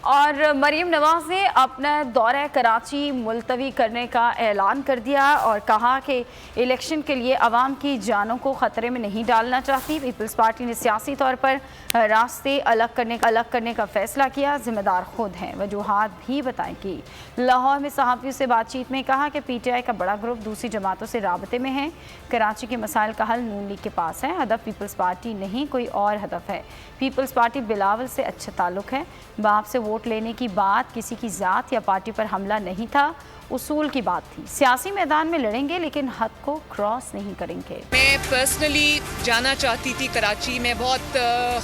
اور مریم نواز نے اپنا دورہ کراچی ملتوی کرنے کا اعلان کر دیا اور کہا کہ الیکشن کے لیے عوام کی جانوں کو خطرے میں نہیں ڈالنا چاہتی۔ پیپلز پارٹی نے سیاسی طور پر راستے الگ کرنے کا فیصلہ کیا، ذمہ دار خود ہیں۔ وجوہات بھی بتائیں کی۔ لاہور میں صحافیوں سے بات چیت میں کہا کہ پی ٹی آئی کا بڑا گروپ دوسری جماعتوں سے رابطے میں ہے۔ کراچی کے مسائل کا حل نون لیگ کے پاس ہے، ہدف پیپلز پارٹی نہیں، کوئی اور ہدف ہے۔ پیپلز پارٹی بلاول سے اچھا تعلق ہے، باپ سے ووٹ لینے کی بات کسی کی ذات یا پارٹی پر حملہ نہیں تھا، اصول کی بات تھی۔ سیاسی میدان میں لڑیں گے لیکن حد کو کراس نہیں کریں گے۔ میں پرسنلی جانا چاہتی تھی کراچی، میں بہت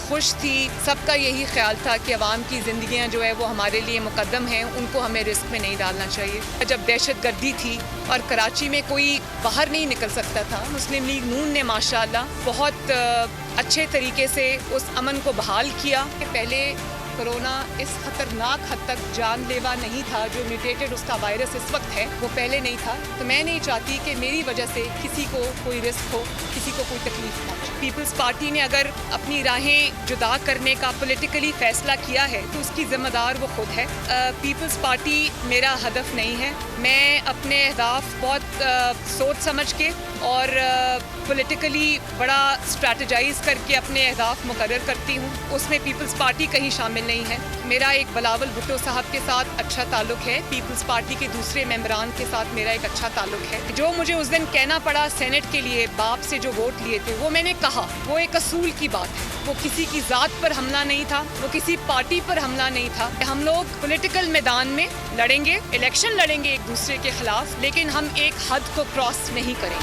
خوش تھی، سب کا یہی خیال تھا کہ عوام کی زندگیاں جو ہے وہ ہمارے لیے مقدم ہیں، ان کو ہمیں رسک میں نہیں ڈالنا چاہیے۔ جب دہشت گردی تھی اور کراچی میں کوئی باہر نہیں نکل سکتا تھا، مسلم لیگ نون نے ماشاءاللہ بہت اچھے طریقے سے اس امن کو بحال کیا۔ پہلے کرونا اس خطرناک حد تک جان لیوا نہیں تھا، جو میوٹیٹڈ اس کا وائرس اس وقت ہے وہ پہلے نہیں تھا، تو میں نہیں چاہتی کہ میری وجہ سے کسی کو کوئی رسک ہو، کسی کو کوئی تکلیف پہنچے۔ پیپلز پارٹی نے اگر اپنی راہیں جدا کرنے کا پولیٹیکلی فیصلہ کیا ہے تو اس کی ذمہ دار وہ خود ہے۔ پیپلز پارٹی میرا ہدف نہیں ہے، میں اپنے اہداف بہت سوچ سمجھ کے اور پولیٹیکلی بڑا اسٹریٹجائز کر کے اپنے اہداف مقرر کرتی ہوں، اس میں پیپلز پارٹی کہیں شامل نہیں ہے۔ میرا ایک بلاول بھٹو صاحب کے ساتھ اچھا تعلق ہے، پیپلز پارٹی کے دوسرے ممبران کے ساتھ میرا ایک اچھا تعلق ہے۔ جو مجھے اس دن کہنا پڑا سینٹ کے لیے باپ سے جو ووٹ لیے تھے، وہ میں نے کہا، وہ ایک اصول کی بات ہے، وہ کسی کی ذات پر حملہ نہیں تھا، وہ کسی پارٹی پر حملہ نہیں تھا۔ ہم لوگ پولیٹیکل میدان میں لڑیں گے، الیکشن لڑیں گے ایک دوسرے کے خلاف، لیکن ہم ایک حد کو کراس نہیں کریں گے۔